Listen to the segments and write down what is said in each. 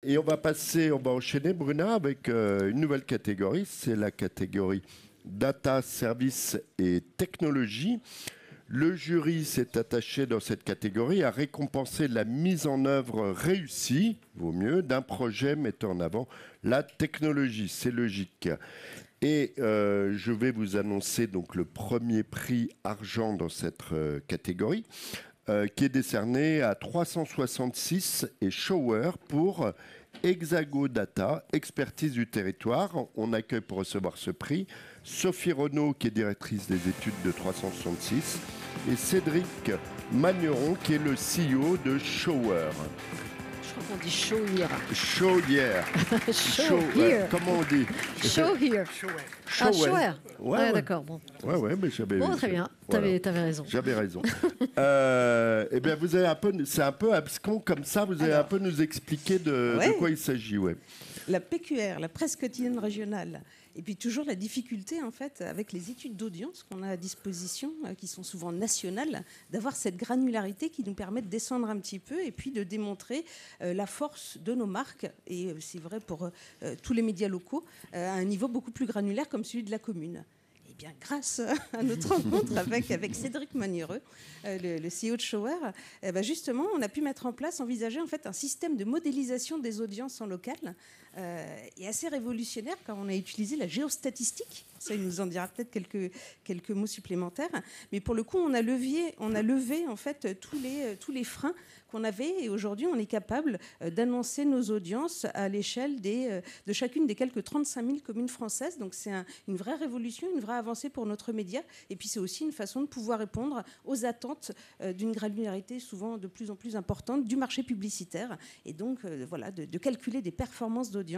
Et on va enchaîner, Bruna, avec une nouvelle catégorie. C'est la catégorie Data, Services et Technologie. Le jury s'est attaché dans cette catégorie à récompenser la mise en œuvre réussie, vaut mieux, d'un projet mettant en avant la technologie. C'est logique. Et je vais vous annoncer donc le premier prix argent dans cette catégorie, qui est décerné à 366 et Shower pour Hexago Data, expertise du territoire. On accueille pour recevoir ce prix Sophie Renaud, qui est directrice des études de 366, et Cédric Magneron, qui est le CEO de Shower. Je crois qu'on dit show here. Show here. Show here. Comment on dit? Show here. Ah, shower. Ouais, d'accord. Bon. Ouais, mais j'avais. Bon, très bien. Voilà. T'avais raison. J'avais raison. Eh bien, vous avez c'est un peu abscon comme ça. Vous allez un peu nous expliquer de quoi il s'agit, ouais. La PQR, la presse quotidienne régionale, et puis toujours la difficulté en fait avec les études d'audience qu'on a à disposition, qui sont souvent nationales, d'avoir cette granularité qui nous permet de descendre un petit peu et puis de démontrer la force de nos marques, et c'est vrai pour tous les médias locaux, à un niveau beaucoup plus granulaire comme celui de la commune. Eh bien, grâce à notre rencontre avec Cédric Magnereux, le CEO de Shower, justement, on a pu mettre en place, envisager en fait un système de modélisation des audiences en local, et assez révolutionnaire quand on a utilisé la géostatistique. Ça, il nous en dira peut-être quelques mots supplémentaires. Mais pour le coup, on a levé en fait tous les freins qu'on avait, et aujourd'hui, on est capable d'annoncer nos audiences à l'échelle de chacune des quelques 35 000 communes françaises. Donc c'est une vraie révolution, une vraie avancée pour notre média. Et puis c'est aussi une façon de pouvoir répondre aux attentes d'une granularité souvent de plus en plus importante du marché publicitaire, et donc de calculer des performances d'audience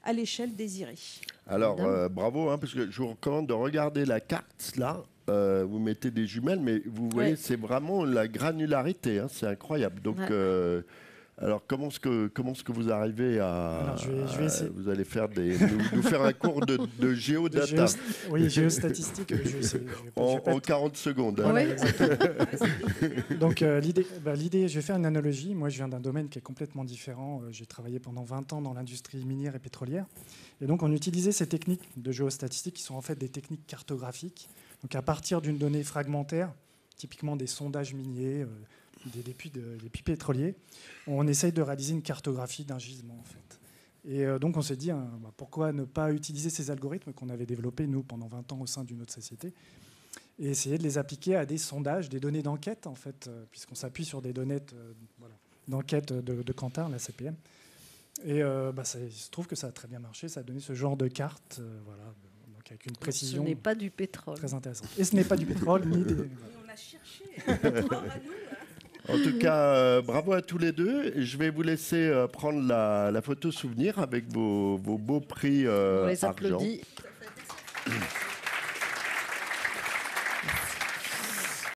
à l'échelle désirée. Alors, bravo, parce que je vous recommande de regarder la carte, là. Vous mettez des jumelles, mais vous voyez, c'est vraiment la granularité, hein, c'est incroyable. Donc, alors, comment est-ce que vous arrivez à... Alors, je vais essayer. Vous allez faire nous faire un cours de géodata. Oui, géostatistique. En 40 secondes. Voilà, donc, l'idée, je vais faire une analogie. Moi, je viens d'un domaine qui est complètement différent. J'ai travaillé pendant 20 ans dans l'industrie minière et pétrolière. Et donc, on utilisait ces techniques de géostatistique qui sont en fait des techniques cartographiques. Donc, à partir d'une donnée fragmentaire, typiquement des sondages miniers, des puits pétroliers, on essaye de réaliser une cartographie d'un gisement, en fait. Et donc, on s'est dit, pourquoi ne pas utiliser ces algorithmes qu'on avait développés, nous, pendant 20 ans au sein d'une autre société, et essayer de les appliquer à des sondages, des données d'enquête, en fait, puisqu'on s'appuie sur des données d'enquête de Kantar, la CPM. Et il se trouve que ça a très bien marché, ça a donné ce genre de carte, avec une précision. Ce n'est pas du pétrole. Très intéressant. Et ce n'est pas du pétrole, ni des... On a cherché. En tout cas, bravo à tous les deux. Je vais vous laisser prendre la photo souvenir avec vos beaux prix On les argent. applaudit.